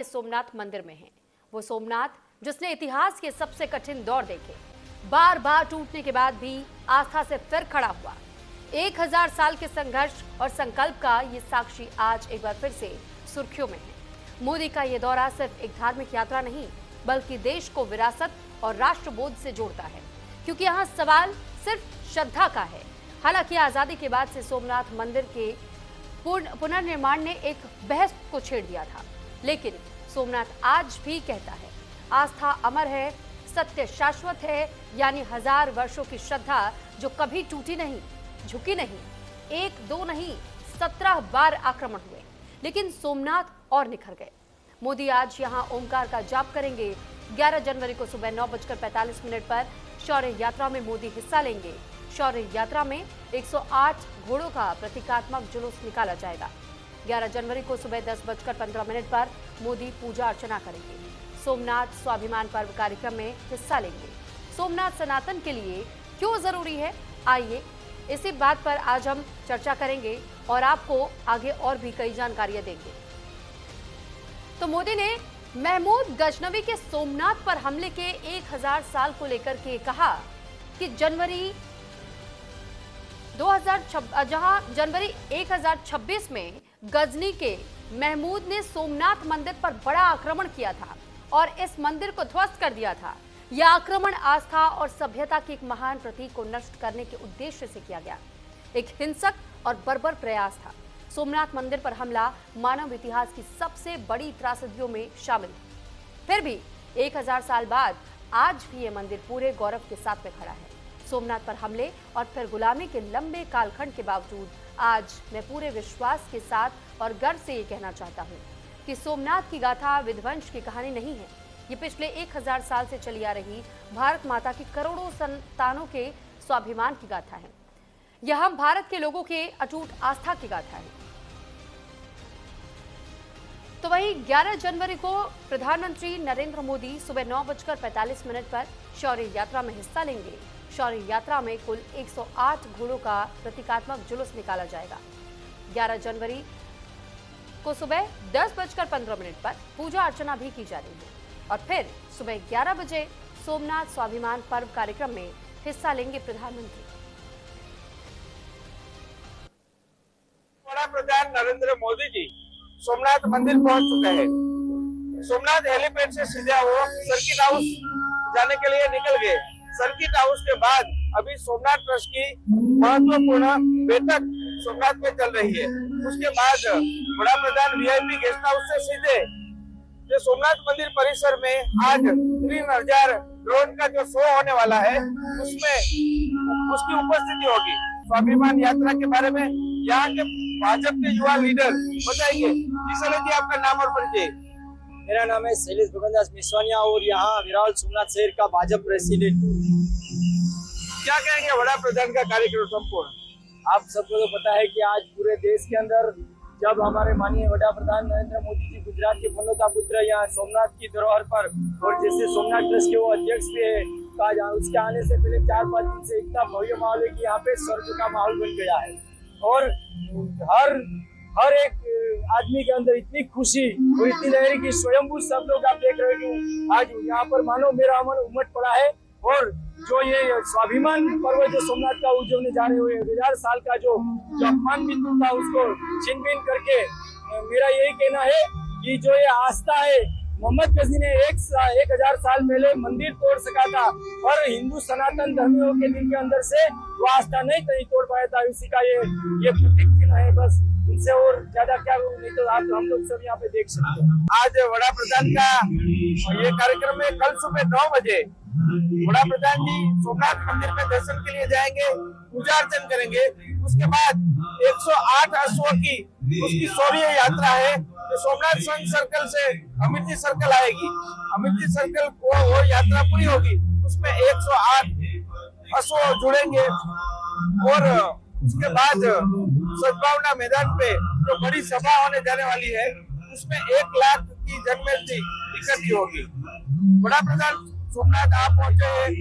सोमनाथ मंदिर में है। वो सोमनाथ जिसने इतिहास के सबसे कठिन दौर देखे, बार बार टूटने के बाद भी आस्था से फिर खड़ा हुआ। 1000 साल के संघर्ष और संकल्प का ये साक्षी आज एक बार फिर से सुर्खियों में है। मोदी का ये दौरा सिर्फ एक धार्मिक यात्रा नहीं, बल्कि देश को विरासत और राष्ट्रबोध से जोड़ता है, क्योंकि यहाँ सवाल सिर्फ श्रद्धा का है। हालांकि आजादी के बाद से सोमनाथ मंदिर के पुनर्निर्माण ने एक बहस को छेड़ दिया था, लेकिन सोमनाथ आज भी कहता है आस्था अमर है, सत्य शाश्वत है, यानी 1000 वर्षों की श्रद्धा जो कभी टूटी नहीं, झुकी नहीं। 1, 2 नहीं, 17 बार आक्रमण हुए, लेकिन सोमनाथ और निखर गए। मोदी आज यहां ओमकार का जाप करेंगे। 11 जनवरी को सुबह 9:45 पर शौर्य यात्रा में मोदी हिस्सा लेंगे। शौर्य यात्रा में 108 घोड़ों का प्रतीकात्मक जुलूस निकाला जाएगा। 11 जनवरी को सुबह 10:15 पर मोदी पूजा अर्चना करेंगे। सोमनाथ स्वाभिमान पर्व कार्यक्रम में हिस्सा लेंगे। सोमनाथ सनातन के लिए क्यों जरूरी है, आइए इसी बात पर आज हम चर्चा करेंगे और आपको आगे और भी कई जानकारियां देंगे। तो मोदी ने महमूद गजनवी के सोमनाथ पर हमले के 1000 साल को लेकर के कहा कि जनवरी 1026 में गजनी के महमूद ने सोमनाथ मंदिर पर बड़ा आक्रमण किया था और इस मंदिर को ध्वस्त कर दिया था। यह आक्रमण आस्था और सभ्यता के एक महान प्रतीक को नष्ट करने के उद्देश्य से किया गया, एक हिंसक और बर्बर प्रयास था। सोमनाथ मंदिर पर हमला मानव इतिहास की सबसे बड़ी त्रासदियों में शामिल है। फिर भी 1000 साल बाद आज भी यह मंदिर पूरे गौरव के साथ में खड़ा है। सोमनाथ पर हमले और फिर गुलामी के लंबे कालखंड के बावजूद आज मैं पूरे विश्वास के साथ और गर्व से ये कहना चाहता हूँ कि सोमनाथ की गाथा विध्वंस की कहानी नहीं है। ये पिछले 1000 साल से चली आ रही भारत माता की करोड़ों संतानों के स्वाभिमान की गाथा है। यह हम भारत के लोगों के अटूट आस्था की गाथा है। तो वहीं 11 जनवरी को प्रधानमंत्री नरेंद्र मोदी सुबह 9:45 पर शौर्य यात्रा में हिस्सा लेंगे। शौर्य यात्रा में कुल 108 घोड़ों का प्रतीकात्मक जुलूस निकाला जाएगा। 11 जनवरी को सुबह 10:15 पर पूजा अर्चना भी की जा रही है और फिर सुबह 11 बजे सोमनाथ स्वाभिमान पर्व कार्यक्रम में हिस्सा लेंगे प्रधानमंत्री। प्रधान नरेंद्र मोदी जी सोमनाथ मंदिर पहुंच चुके हैं। सोमनाथ हेलीपैड से सीधा वो सर्किट हाउस जाने के लिए निकल गए। सर्किट हाउस के बाद अभी सोमनाथ ट्रस्ट की महत्वपूर्ण बैठक सोमनाथ में चल रही है। उसके बाद बड़ा प्रधान वीआईपी गेस्ट हाउस से सीधे जो सोमनाथ मंदिर परिसर में आज 3000 ड्रोन का जो शो होने वाला है उसमें उसकी उपस्थिति होगी। स्वाभिमान यात्रा के बारे में यहाँ के भाजपा के युवा लीडर बताएंगे। जी आपका नाम और परिचय। मेरा नाम है शैलेश भगवानदास मिश्वानिया और यहाँ विराल सोमनाथ शहर का भाजपा प्रेसिडेंट। क्या कहेंगे बड़ा प्रधान का कार्यक्रम संपूर्ण? आप सबको तो पता है कि आज पूरे देश के अंदर जब हमारे माननीय वड़ा प्रधान नरेंद्र मोदी जी गुजरात के फलोता पुत्र यहाँ सोमनाथ की धरोहर पर और जैसे सोमनाथ ट्रस्ट के वो अध्यक्ष भी है, उसके आने से पहले 4-5 दिन से इतना भव्य माहौल है कि यहाँ पे स्वर्ग का माहौल बन गया है और हर एक आदमी के अंदर इतनी खुशी और इतनी लहरी की स्वयंभू सब लोग आप देख रहे हो। आज यहाँ पर मानो मेरा अमन उमट पड़ा है और जो ये स्वाभिमान पर्व जो सोमनाथ का उज्जवल जा रहे हुए 1000 साल का जो अपमान बिंदु था उसको छिन-भिन करके मेरा यही कहना है कि जो ये आस्था है, मोहम्मद गजनी ने 1000 साल पहले मंदिर तोड़ सका था और हिंदू सनातन धर्मियों के दिल के अंदर से वो आस्था नहीं तोड़ पाया था। उसी का ये प्रतीक चिन्ह है। बस इनसे और ज्यादा क्या नहीं तो आप हम लोग सब यहाँ पे देख सकते हैं। आज वड़ा प्रधान का ये कार्यक्रम है। कल सुबह 9 बजे वड़ा प्रधान जी सोमनाथ मंदिर में दर्शन के लिए जाएंगे, पूजा अर्चन करेंगे। उसके बाद 108 अश्वों की उसकी शौर्य यात्रा है जो सोमनाथ संघ सर्कल से अमिर्ति सर्कल आएगी। अमिर्ति सर्कल को वो यात्रा पूरी होगी, उसमें 108 अश्व जुड़ेंगे और उसके बाद सद्भावना मैदान पे जो बड़ी सभा होने जाने वाली है उसमें 1 लाख की जनमेजनी इकट्ठी होगी। बड़ा प्रधान सोमनाथ आप पहुंचे हैं,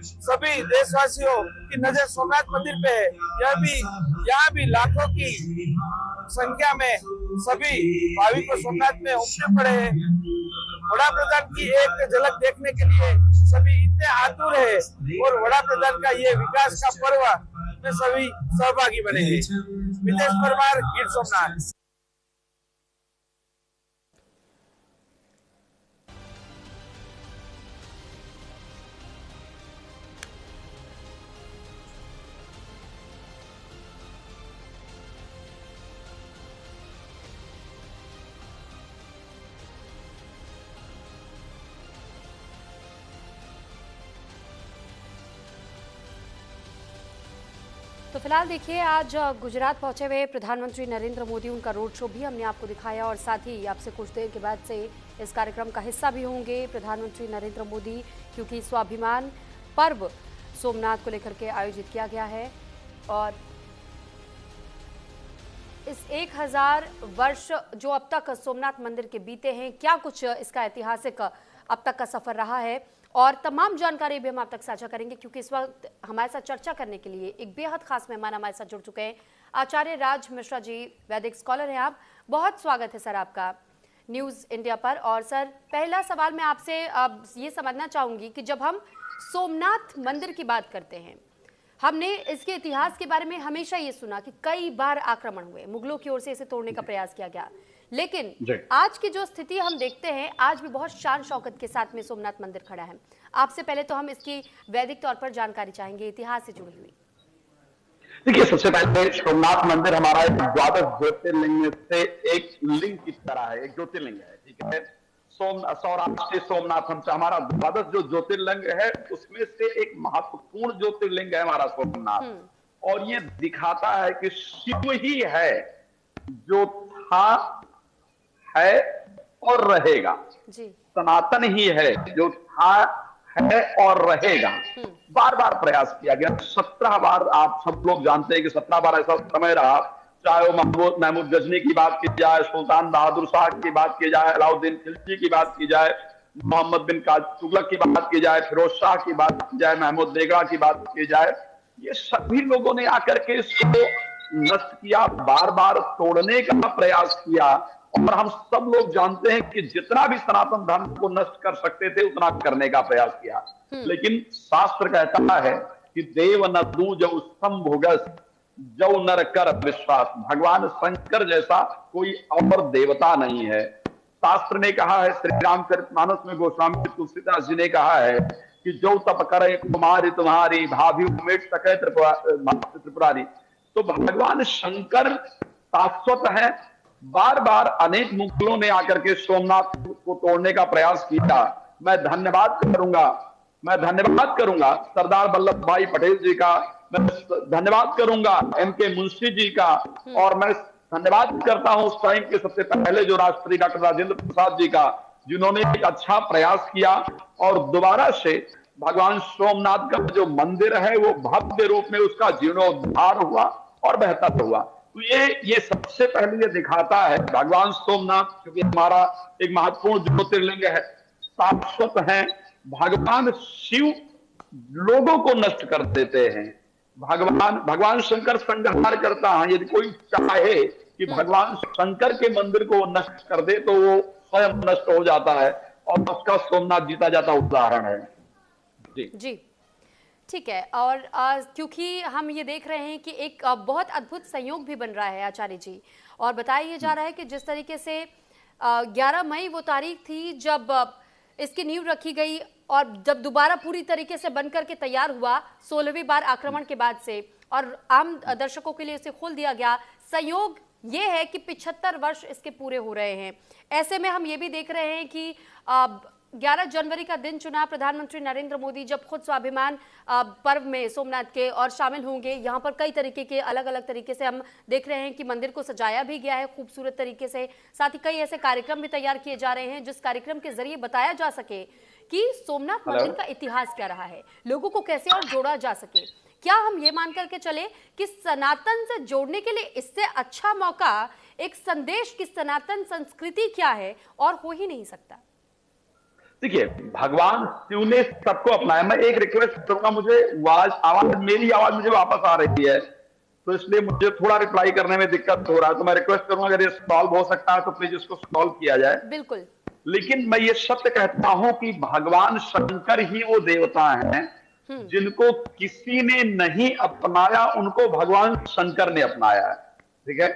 सभी देशवासियों की नजर सोमनाथ मंदिर पे है। यहाँ भी लाखों की संख्या में सभी भाविक सोमनाथ में उमटे पड़े हैं। वड़ा प्रधान की एक झलक देखने के लिए सभी इतने आतुर है और वड़ा प्रधान का ये विकास का पर्व में सभी सहभागी बनेंगे। मितेश परमार, गिर सोमनाथ। तो फिलहाल देखिए, आज गुजरात पहुंचे हुए प्रधानमंत्री नरेंद्र मोदी, उनका रोड शो भी हमने आपको दिखाया और साथ ही आपसे कुछ देर के बाद से इस कार्यक्रम का हिस्सा भी होंगे प्रधानमंत्री नरेंद्र मोदी, क्योंकि स्वाभिमान पर्व सोमनाथ को लेकर के आयोजित किया गया है। और इस 1000 वर्ष जो अब तक सोमनाथ मंदिर के बीते हैं, क्या कुछ इसका ऐतिहासिक अब तक का सफर रहा है और तमाम जानकारी भी हम आप तक साझा करेंगे, क्योंकि इस वक्त हमारे साथ चर्चा करने के लिए एक बेहद खास मेहमान हमारे साथ जुड़ चुके हैं। आचार्य राज मिश्रा जी, वैदिक स्कॉलर हैं आप। बहुत स्वागत है सर आपका न्यूज़ इंडिया पर। और सर, पहला सवाल मैं आपसे अब ये समझना चाहूँगी कि जब हम सोमनाथ मंदिर की बात करते हैं, हमने इसके इतिहास के बारे में हमेशा ये सुना कि कई बार आक्रमण हुए, मुगलों की ओर से इसे तोड़ने का प्रयास किया गया, लेकिन आज की जो स्थिति हम देखते हैं, आज भी बहुत शान शौकत के साथ में सोमनाथ मंदिर खड़ा है। आपसे पहले तो हम इसकी वैदिक तौर पर जानकारी चाहेंगे, इतिहास से जुड़ी हुई। देखिए, सबसे पहले सोमनाथ मंदिर हमारा एक द्वादश ज्योतिर्लिंग में से एक लिंग की तरह है, एक ज्योतिर्लिंग है, ठीक है। सौराष्ट्र सोमनाथ हमसे हमारा द्वादश जो ज्योतिर्लिंग है उसमें से एक महत्वपूर्ण ज्योतिर्लिंग है हमारा सोमनाथ। और ये दिखाता है कि शिव ही है जो था, है और रहेगा। सनातन ही है जो था, है और रहेगा। बार बार प्रयास किया गया, 17 बार, आप सब लोग जानते हैं कि 17 बार ऐसा समय रहा, चाहे वो महमूद गजनी की बात की जाए, सुल्तान बहादुर शाह की बात की जाए, अलाउद्दीन खिलजी की बात की जाए, मोहम्मद बिन तुगलक की बात की जाए, फिरोज शाह की बात की जाए, महमूद बेगड़ा की बात की जाए, ये सभी लोगों ने आकर के इसको नष्ट किया, बार बार तोड़ने का प्रयास किया। और हम सब लोग जानते हैं कि जितना भी सनातन धर्म को नष्ट कर सकते थे उतना करने का प्रयास किया, लेकिन शास्त्र कहता है कि देव न दूजौ संभोगस जौ नर कर विश्वास। भगवान शंकर जैसा कोई और देवता नहीं है। शास्त्र ने कहा है, श्री रामचरितमानस में गोस्वामी तुलसीदास जी ने कहा है कि जो तप करे कुमारी तुम्हारी, भाभी उमेट सके त्रिपुरारी। तो भगवान शंकर शाश्वत है। बार बार अनेक मुगलों ने आकर के सोमनाथ को तोड़ने का प्रयास किया। मैं धन्यवाद करूंगा सरदार वल्लभ भाई पटेल जी का, मैं धन्यवाद करूंगा M.K. मुंशी जी का, और मैं धन्यवाद करता हूं उस टाइम के सबसे पहले जो राष्ट्रपति डॉक्टर राजेंद्र प्रसाद जी का, जिन्होंने एक अच्छा प्रयास किया और दोबारा से भगवान सोमनाथ का जो मंदिर है वो भव्य रूप में उसका जीर्णोद्धार हुआ और बेहतर हुआ। तो ये सबसे पहले ये दिखाता है भगवान सोमनाथ, क्योंकि हमारा एक महत्वपूर्ण ज्योतिर्लिंग है, शाश्वत है। भगवान शिव लोगों को नष्ट कर देते हैं, भगवान शंकर संहार करता है। यदि कोई चाहे कि भगवान शंकर के मंदिर को नष्ट कर दे तो वो स्वयं नष्ट हो जाता है, और उसका सोमनाथ जीता जाता उदाहरण है। जी ठीक है। और क्योंकि हम ये देख रहे हैं कि एक बहुत अद्भुत संयोग भी बन रहा है आचार्य जी, और बताया ये जा रहा है कि जिस तरीके से 11 मई वो तारीख थी जब इसकी नींव रखी गई, और जब दोबारा पूरी तरीके से बनकर के तैयार हुआ 16वीं बार आक्रमण के बाद से, और आम दर्शकों के लिए इसे खोल दिया गया। संयोग ये है कि 75 वर्ष इसके पूरे हो रहे हैं। ऐसे में हम ये भी देख रहे हैं कि 11 जनवरी का दिन चुना प्रधानमंत्री नरेंद्र मोदी, जब खुद स्वाभिमान पर्व में सोमनाथ के और शामिल होंगे। यहाँ पर कई तरीके के अलग अलग तरीके से हम देख रहे हैं कि मंदिर को सजाया भी गया है खूबसूरत तरीके से। साथ ही कई ऐसे कार्यक्रम भी तैयार किए जा रहे हैं जिस कार्यक्रम के जरिए बताया जा सके कि सोमनाथ मंदिर का इतिहास क्या रहा है, लोगों को कैसे और जोड़ा जा सके। क्या हम ये मान करके चले कि सनातन से जोड़ने के लिए इससे अच्छा मौका, एक संदेश की सनातन संस्कृति क्या है, और हो ही नहीं सकता। देखिए, भगवान शिव ने सबको अपनाया। मैं एक रिक्वेस्ट करूंगा, मुझे मेरी आवाज मुझे वापस आ रही है, तो इसलिए मुझे थोड़ा रिप्लाई करने में दिक्कत हो रहा है। तो मैं रिक्वेस्ट करूंगा अगर ये सॉल्व हो सकता है तो प्लीज इसको सॉल्व किया जाए। बिल्कुल। लेकिन मैं ये सत्य कहता हूं कि भगवान शंकर ही वो देवता हैं जिनको किसी ने नहीं अपनाया, उनको भगवान शंकर ने अपनाया है। ठीक है,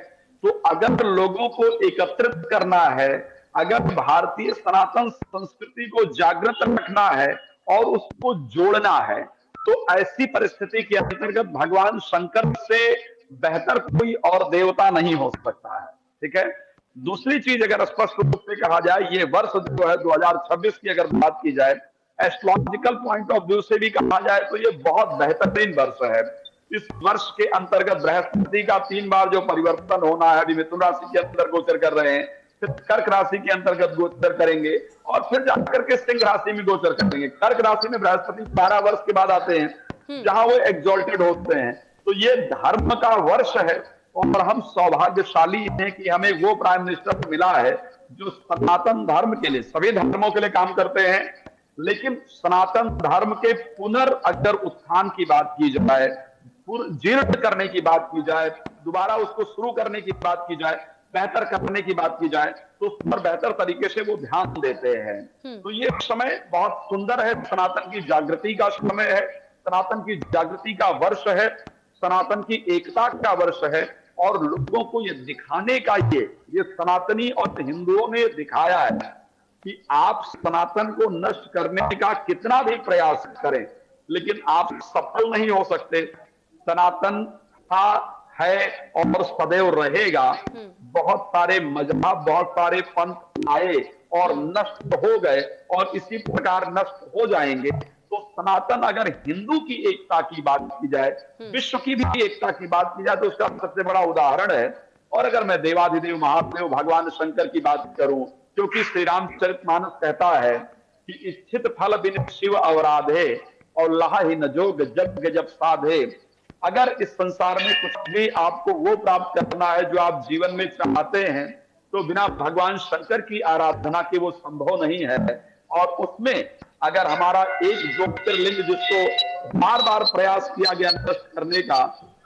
तो अगर लोगों को एकत्रित करना है, अगर भारतीय सनातन संस्कृति को जागृत रखना है और उसको जोड़ना है, तो ऐसी परिस्थिति के अंतर्गत भगवान शंकर से बेहतर कोई और देवता नहीं हो सकता है। ठीक है, दूसरी चीज अगर स्पष्ट रूप से कहा जाए, ये वर्ष जो है 2026 की अगर बात की जाए, एस्ट्रोलॉजिकल पॉइंट ऑफ व्यू से भी कहा जाए तो ये बहुत बेहतरीन वर्ष है। इस वर्ष के अंतर्गत बृहस्पति का 3 बार जो परिवर्तन होना है, अभी मिथुन राशि के अंदर गोचर कर रहे हैं, फिर कर्क राशि के अंतर्गत गोचर करेंगे और फिर जाकर के सिंह राशि में गोचर करेंगे। कर्क राशि में बृहस्पति 12 वर्ष के बाद आते हैं जहां वो एग्जॉल्टेड होते हैं। तो ये धर्म का वर्ष है और हम सौभाग्यशाली हैं कि हमें वो प्राइम मिनिस्टर मिला है जो सनातन धर्म के लिए, सभी धर्मों के लिए काम करते हैं, लेकिन सनातन धर्म के अगर उत्थान की बात की जाए, जीर्ण करने की बात की जाए, दोबारा उसको शुरू करने की बात की जाए, बेहतर करने की बात की जाए, तो उस पर बेहतर तरीके से वो ध्यान देते हैं। तो ये समय बहुत सुंदर है, सनातन की जागृति का समय है, सनातन की जागृति का वर्ष है, सनातन की एकता का वर्ष है और लोगों को ये दिखाने का ये सनातनी और हिंदुओं ने दिखाया है कि आप सनातन को नष्ट करने का कितना भी प्रयास करें लेकिन आप सफल नहीं हो सकते। सनातन था, है और सदैव रहेगा। बहुत सारे मजहब, बहुत सारे पंथ आए और नष्ट हो गए और इसी प्रकार नष्ट हो जाएंगे। तो सनातन, अगर हिंदू की एकता की बात की जाए, विश्व की भी एकता की बात की जाए, तो उसका सबसे बड़ा उदाहरण है। और अगर मैं देवाधिदेव महादेव भगवान शंकर की बात करूं, क्योंकि श्री रामचरितमानस कहता है कि इच्छित फल बिन शिव अवराधे और लाहि न जोग जग जब साधे। अगर इस संसार में कुछ भी आपको वो प्राप्त करना है जो आप जीवन में चाहते हैं, तो बिना भगवान शंकर की आराधना के वो संभव नहीं है। और उसमें अगर हमारा एक ज्योतिर्लिंग जिसको बार बार प्रयास किया गया नष्ट करने का,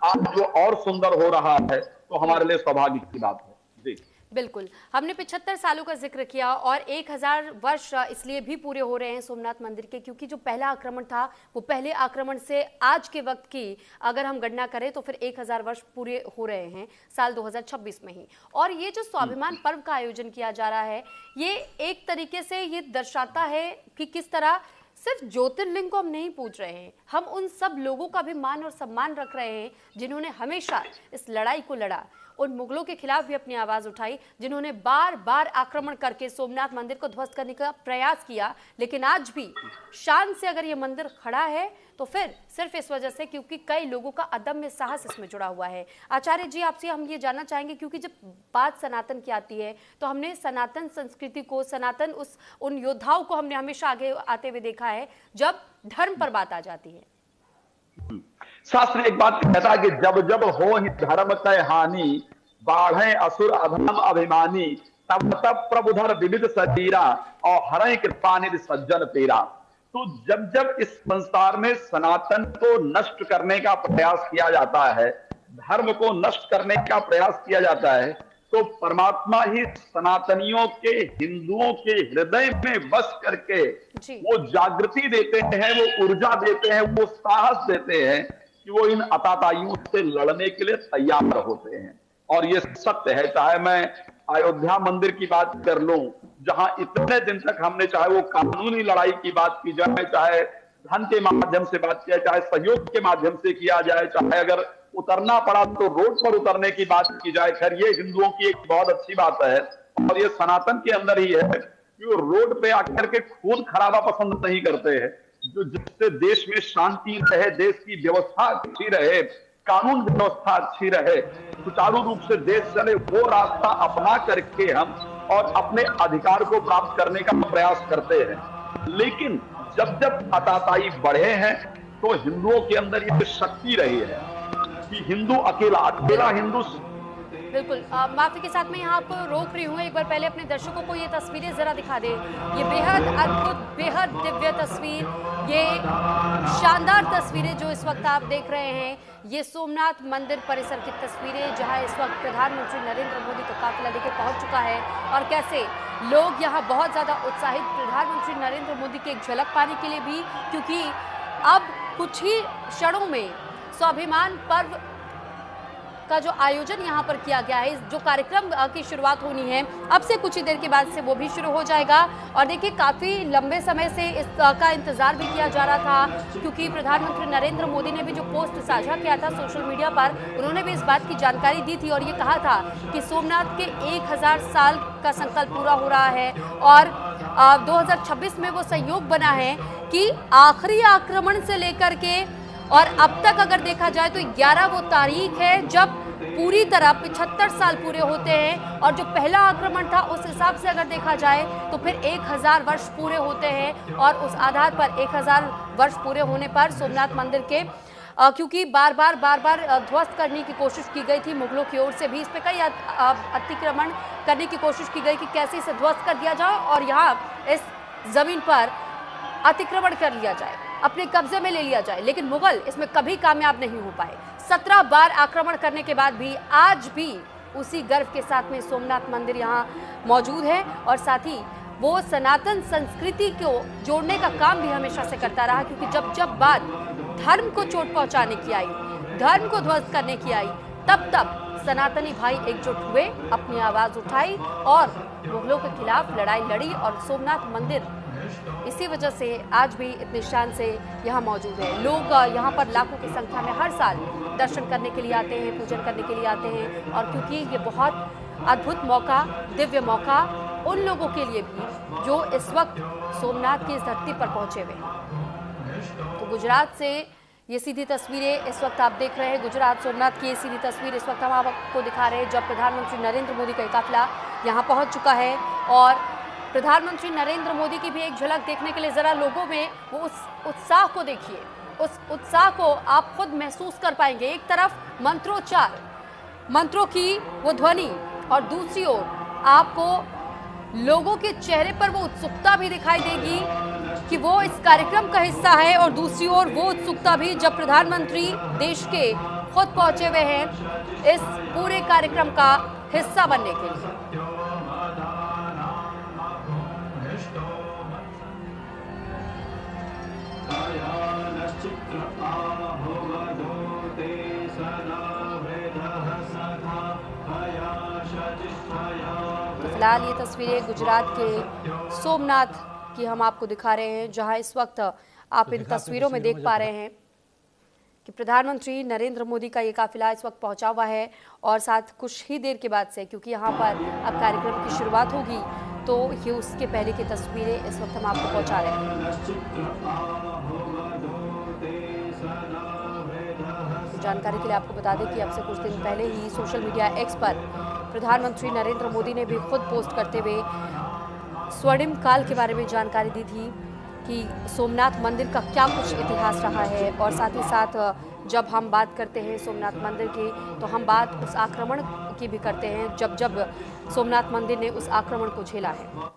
आज जो और सुंदर हो रहा है, तो हमारे लिए सौभाग्य की बात है। जी बिल्कुल, हमने 75 सालों का जिक्र किया और 1000 वर्ष इसलिए भी पूरे हो रहे हैं सोमनाथ मंदिर के, क्योंकि जो पहला आक्रमण था वो पहले आक्रमण से आज के वक्त की अगर हम गणना करें तो फिर 1000 वर्ष पूरे हो रहे हैं साल 2026 में ही। और ये जो स्वाभिमान पर्व का आयोजन किया जा रहा है, ये एक तरीके से ये दर्शाता है कि किस तरह सिर्फ ज्योतिर्लिंग को हम नहीं पूज रहे हैं, हम उन सब लोगों का भी मान और सम्मान रख रहे हैं जिन्होंने हमेशा इस लड़ाई को लड़ा, उन मुगलों के खिलाफ भी अपनी आवाज उठाई, जिन्होंने बार बार आक्रमण करके सोमनाथ मंदिर को ध्वस्त करने का प्रयास किया। लेकिन आज भी शान से अगर ये मंदिर खड़ा है तो फिर सिर्फ इस वजह से क्योंकि कई लोगों का अदम्य साहस इसमें जुड़ा हुआ है। आचार्य जी, आपसे हम ये जानना चाहेंगे, क्योंकि जब बात सनातन की आती है तो हमने सनातन संस्कृति को, सनातन उन योद्धाओं को हमने हमेशा आगे आते हुए देखा है जब धर्म पर बात आ जाती है। शास्त्र एक बात कहता है कि जब जब हो ही धर्म तय हानि, बाढ़े असुर अधर्म अभिमानी, तब तब प्रभुधर विविध शरीरा और हरे कृपा निधि सज्जन पीरा। तो जब जब इस संसार में सनातन को नष्ट करने का प्रयास किया जाता है, धर्म को नष्ट करने का प्रयास किया जाता है, तो परमात्मा ही सनातनियों के, हिंदुओं के हृदय में बस करके वो जागृति देते हैं, वो ऊर्जा देते हैं, वो साहस देते हैं कि वो इन अताताइयों से लड़ने के लिए तैयार होते हैं। और ये सत्य है, चाहे मैं अयोध्या मंदिर की बात कर लूं, जहां इतने दिन तक हमने, चाहे वो कानूनी लड़ाई की बात की जाए, चाहे धन के माध्यम से बात किया, चाहे सहयोग के माध्यम से किया जाए, चाहे अगर उतरना पड़ा तो रोड पर उतरने की बात की जाए। खैर ये हिंदुओं की एक बहुत अच्छी बात है और ये सनातन के अंदर ही है कि वो रोड पे आकर के खून खराबा पसंद नहीं करते हैं, जो जिससे देश में शांति रहे, देश की व्यवस्था अच्छी रहे, कानून व्यवस्था अच्छी रहे, सुचारू रूप से देश चले, वो रास्ता अपना करके हम और अपने अधिकार को प्राप्त करने का प्रयास करते हैं। लेकिन जब जब अताताई बढ़े हैं तो हिंदुओं के अंदर ये शक्ति रही है कि हिंदू अकेला हिंदू बिल्कुल माफी के साथ मैं यहाँ पर रोक रही हूँ, एक बार पहले अपने दर्शकों को ये तस्वीरें जरा दिखा दे। ये बेहद अद्भुत, बेहद दिव्य तस्वीर, ये शानदार तस्वीरें जो इस वक्त आप देख रहे हैं, ये सोमनाथ मंदिर परिसर की तस्वीरें, जहां इस वक्त प्रधानमंत्री नरेंद्र मोदी का काफिला लेकर पहुंच चुका है और कैसे लोग यहां बहुत ज्यादा उत्साहित प्रधानमंत्री नरेंद्र मोदी की एक झलक पाने के लिए भी, क्योंकि अब कुछ ही क्षणों में स्वाभिमान पर्व का जो आयोजन यहाँ पर किया गया है, जो कार्यक्रम की शुरुआत होनी है, अब से कुछ ही देर के बाद से वो भी शुरू हो जाएगा। और देखिए काफ़ी लंबे समय से इसका इंतजार भी किया जा रहा था, क्योंकि प्रधानमंत्री नरेंद्र मोदी ने भी जो पोस्ट साझा किया था सोशल मीडिया पर, उन्होंने भी इस बात की जानकारी दी थी और ये कहा था कि सोमनाथ के 1000 साल का संकल्प पूरा हो रहा है और 2026 में वो संयोग बना है कि आखिरी आक्रमण से लेकर के और अब तक अगर देखा जाए तो 11 वो तारीख है जब पूरी तरह 75 साल पूरे होते हैं और जो पहला आक्रमण था उस हिसाब से अगर देखा जाए तो फिर 1000 वर्ष पूरे होते हैं और उस आधार पर 1000 वर्ष पूरे होने पर सोमनाथ मंदिर के क्योंकि बार बार ध्वस्त करने की कोशिश की गई थी मुगलों की ओर से भी, इस पर कई अतिक्रमण करने की कोशिश की गई कि कैसे इसे ध्वस्त कर दिया जाए और यहाँ इस जमीन पर अतिक्रमण कर लिया जाए, अपने कब्जे में ले लिया जाए, लेकिन मुगल इसमें कभी कामयाब नहीं हो पाए। 17 बार आक्रमण करने के बाद भी आज भी उसी गर्व के साथ में सोमनाथ मंदिर यहाँ मौजूद है और साथ ही वो सनातन संस्कृति को जोड़ने का काम भी हमेशा से करता रहा, क्योंकि जब बात धर्म को चोट पहुंचाने की आई, धर्म को ध्वस्त करने की आई, तब सनातनी भाई एकजुट हुए, अपनी आवाज उठाई और मुगलों के खिलाफ लड़ाई लड़ी और सोमनाथ मंदिर इसी वजह से आज भी इतने शान से यहाँ मौजूद है। लोग यहाँ पर लाखों की संख्या में हर साल दर्शन करने के लिए आते हैं, पूजन करने के लिए आते हैं और क्योंकि ये बहुत अद्भुत मौका, दिव्य मौका उन लोगों के लिए भी जो इस वक्त सोमनाथ की इस धरती पर पहुंचे हुए हैं। तो गुजरात से ये सीधी तस्वीरें इस वक्त आप देख रहे हैं, गुजरात सोमनाथ की ये सीधी तस्वीर इस वक्त हम आपको दिखा रहे हैं जब प्रधानमंत्री नरेंद्र मोदी का काफिला यहाँ पहुँच चुका है और प्रधानमंत्री नरेंद्र मोदी की भी एक झलक देखने के लिए जरा लोगों में वो उस उत्साह को देखिए, उस उत्साह को आप खुद महसूस कर पाएंगे। एक तरफ मंत्रोच्चार, मंत्रों की वो ध्वनि और दूसरी ओर आपको लोगों के चेहरे पर वो उत्सुकता भी दिखाई देगी कि वो इस कार्यक्रम का हिस्सा है और दूसरी ओर वो उत्सुकता भी जब प्रधानमंत्री देश के खुद पहुंचे हुए हैं इस पूरे कार्यक्रम का हिस्सा बनने के लिए। तो फिलहाल ये तस्वीरें गुजरात के सोमनाथ की हम आपको दिखा रहे हैं, जहां इस वक्त आप इन तस्वीरों में देख पा रहे हैं कि प्रधानमंत्री नरेंद्र मोदी का ये काफिला इस वक्त पहुंचा हुआ है और साथ कुछ ही देर के बाद से, क्योंकि यहाँ पर अब कार्यक्रम की शुरुआत होगी, तो ये उसके पहले की तस्वीरें इस वक्त हम आपको पहुंचा रहे हैं। जानकारी के लिए आपको बता दें कि अब से कुछ दिन पहले ही सोशल मीडिया एक्स पर प्रधानमंत्री नरेंद्र मोदी ने भी खुद पोस्ट करते हुए स्वर्णिम काल के बारे में जानकारी दी थी कि सोमनाथ मंदिर का क्या कुछ इतिहास रहा है और साथ ही साथ जब हम बात करते हैं सोमनाथ मंदिर की तो हम बात उस आक्रमण की भी करते हैं जब सोमनाथ मंदिर ने उस आक्रमण को झेला है।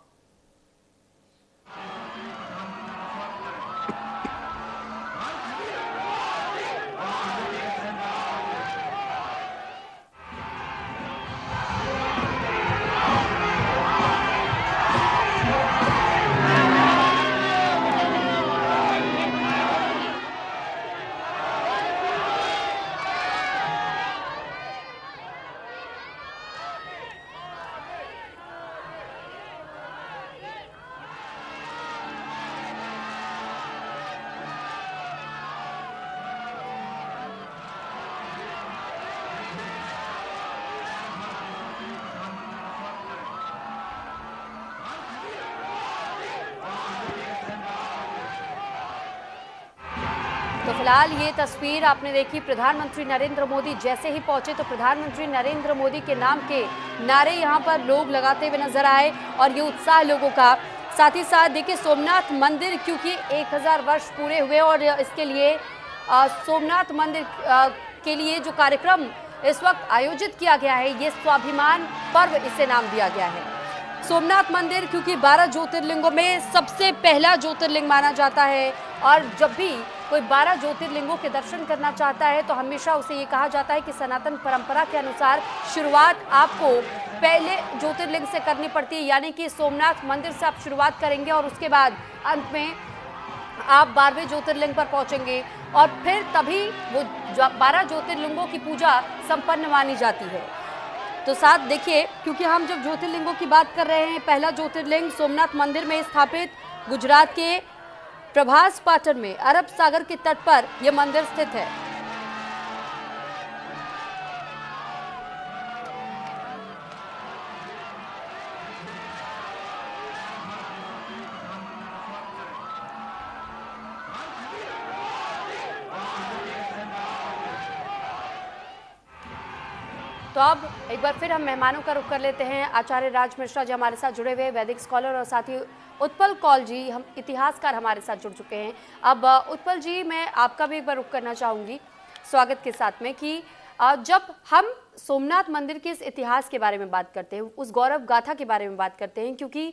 तो फिलहाल ये तस्वीर आपने देखी, प्रधानमंत्री नरेंद्र मोदी जैसे ही पहुंचे तो प्रधानमंत्री नरेंद्र मोदी के नाम के नारे यहां पर लोग लगाते हुए नजर आए और ये उत्साह लोगों का। साथ ही साथ देखिए सोमनाथ मंदिर क्योंकि 1000 वर्ष पूरे हुए और इसके लिए सोमनाथ मंदिर के लिए जो कार्यक्रम इस वक्त आयोजित किया गया है। ये स्वाभिमान पर्व इसे नाम दिया गया है। सोमनाथ मंदिर क्योंकि 12 ज्योतिर्लिंगों में सबसे पहला ज्योतिर्लिंग माना जाता है और जब भी कोई 12 ज्योतिर्लिंगों के दर्शन करना चाहता है तो हमेशा उसे ये कहा जाता है कि सनातन परंपरा के अनुसार शुरुआत आपको पहले ज्योतिर्लिंग से करनी पड़ती है, यानी कि सोमनाथ मंदिर से आप शुरुआत करेंगे और उसके बाद अंत में आप 12वें ज्योतिर्लिंग पर पहुंचेंगे और फिर तभी वो 12 ज्योतिर्लिंगों की पूजा संपन्न मानी जाती है। तो साथ देखिए, क्योंकि हम जब ज्योतिर्लिंगों की बात कर रहे हैं, पहला ज्योतिर्लिंग सोमनाथ मंदिर में स्थापित गुजरात के प्रभास पाटन में अरब सागर के तट पर यह मंदिर स्थित है। तो अब एक बार फिर हम मेहमानों का रुख कर लेते हैं। आचार्य राज मिश्रा जी हमारे साथ जुड़े हुए, वैदिक स्कॉलर, और साथ ही उत्पल कौल जी हम इतिहासकार हमारे साथ जुड़ चुके हैं। अब उत्पल जी, मैं आपका भी एक बार रुख करना चाहूँगी स्वागत के साथ में कि जब हम सोमनाथ मंदिर के इस इतिहास के बारे में बात करते हैं, उस गौरव गाथा के बारे में बात करते हैं, क्योंकि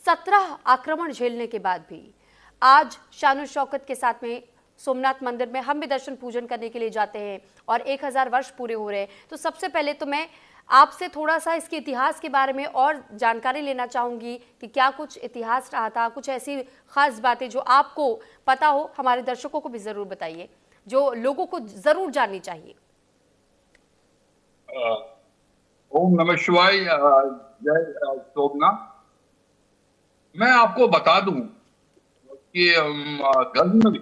17 आक्रमण झेलने के बाद भी आज शान शौकत के साथ में सोमनाथ मंदिर में हम भी दर्शन पूजन करने के लिए जाते हैं और 1000 वर्ष पूरे हो रहे हैं। तो सबसे पहले तो मैं आपसे थोड़ा सा इसके इतिहास के बारे में और जानकारी लेना चाहूँगी कि क्या कुछ इतिहास रहा था, कुछ ऐसी खास बातें जो आपको पता हो, हमारे दर्शकों को भी ज़रूर बताइए, जो लोगों को ज़रूर जाननी चाहिए। ओम नमः शिवाय। जय सोमनाथ। मैं आपको बता दूं कि गजनवी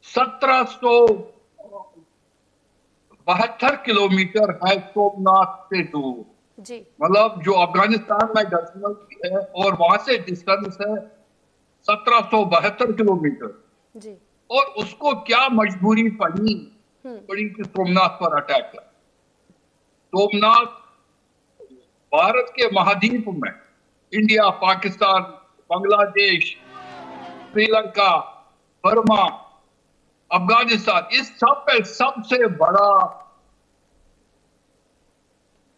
1772 किलोमीटर है सोमनाथ से दूर जी। मतलब जो अफगानिस्तान में गजनवी है और वहां से डिस्टेंस है 1772 किलोमीटर जी। और उसको क्या मजबूरी पड़ी कि सोमनाथ पर अटैक किया। सोमनाथ भारत के महाद्वीप में इंडिया, पाकिस्तान, बांग्लादेश, श्रीलंका, बर्मा, अफगानिस्तान, इस सब पे सबसे बड़ा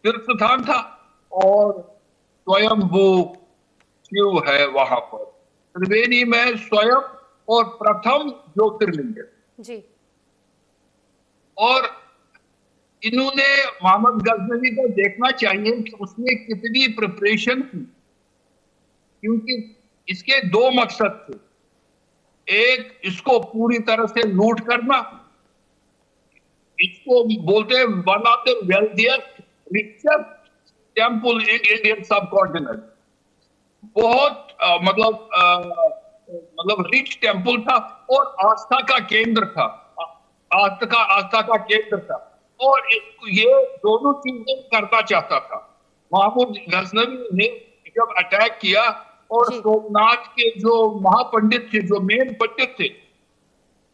तीर्थ स्थान था और स्वयंभू शिव है वहां पर। त्रिवेणी में स्वयं और प्रथम ज्योतिर्लिंग जी। और इन्होंने मोहम्मद गजनवी को देखना चाहिए कि उसने कितनी प्रिपरेशन की, क्योंकि इसके 2 मकसद थे। एक, इसको पूरी तरह से लूट करना, इसको बोलते हैं one of the wealthiest richest temple in Indian subcontinent. बहुत मतलब रिच टेम्पल था और आस्था का केंद्र था, आस्था का केंद्र था और ये दोनों चीजें करना चाहता था। मोहम्मद गजनवी ने जब अटैक किया और सोमनाथ के जो महापंडित थे, जो मेन पंडित थे,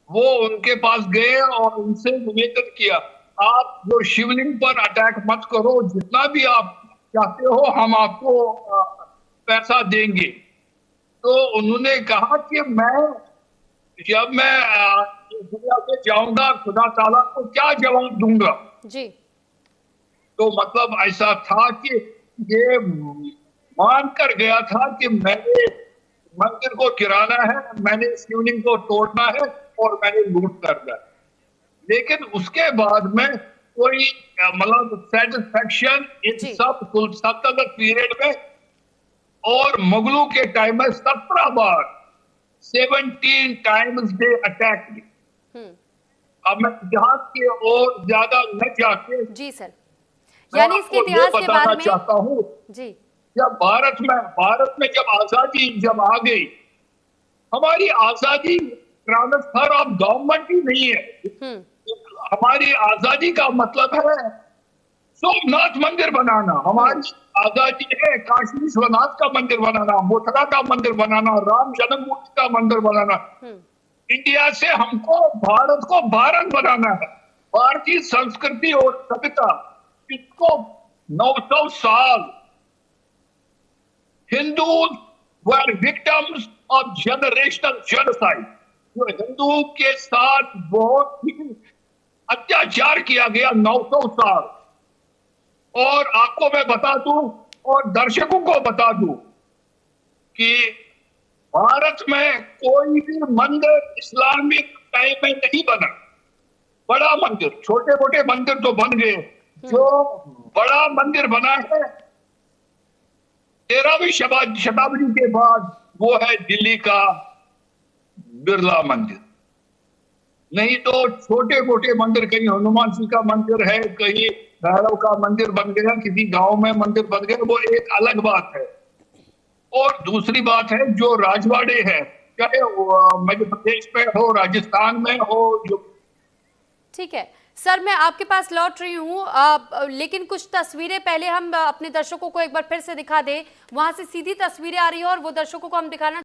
वो उनके पास गए और उनसे निवेदन किया, आप जो शिवलिंग पर अटैक मत करो, जितना भी आप चाहते हो हम आपको पैसा देंगे। तो उन्होंने कहा कि जब मैं दुनिया पे जाऊंगा खुदा ताला को क्या जवाब दूंगा जी। तो मतलब ऐसा था कि ये मान कर गया था कि मैंने मंदिर को गिराना है, मैंने शिवलिंग को तोड़ना है और मैंने लूट करना है। लेकिन उसके बाद में कोई मतलब सेटिस्फैक्शन इन सब सल्तनत पीरियड में और मुगलों के टाइम में 17 बार 17 टाइम्स दे अटैक किए। अब मैं इतिहास के और ज्यादा न जाके जी सर, यानी इसके इतिहास के बारे में चाहता हूँ जी। जब भारत में जब आजादी जब आ गई, हमारी आजादी ट्रांसफर ऑफ गवर्नमेंट ही नहीं है। हमारी आजादी का मतलब है सोमनाथ मंदिर बनाना। हमारी आजादी है काशी विश्वनाथ का मंदिर बनाना, मथुरा का मंदिर बनाना, राम जन्मभूमि का मंदिर बनाना। इंडिया से हमको भारत को भारत बनाना है। भारतीय संस्कृति और सभ्यता, इसको 900 साल Hindus were victims of generational genocide. जो हिंदू के साथ बहुत ही अत्याचार किया गया 900 साल। और आपको मैं बता दूं और दर्शकों को बता दूं कि भारत में कोई भी मंदिर इस्लामिक टाइम में नहीं बना। बड़ा मंदिर, छोटे मोटे मंदिर तो बन गए, जो बड़ा मंदिर बना है 13वीं शताब्दी के बाद वो है दिल्ली का बिरला मंदिर। नहीं तो छोटे मोटे मंदिर, कहीं हनुमान जी का मंदिर है, कहीं भैरव का मंदिर बन गया, किसी गांव में मंदिर बन गया, वो एक अलग बात है। और दूसरी बात है जो राजवाड़े हैं, चाहे मध्य प्रदेश में हो, राजस्थान में हो, जो ठीक है सर, मैं आपके पास लौट रही हूँ, लेकिन कुछ तस्वीरें पहले हम अपने दर्शकों को एक बार फिर से दिखा दें। वहां से सीधी तस्वीरें आ रही है और वो दर्शकों को हम दिखाना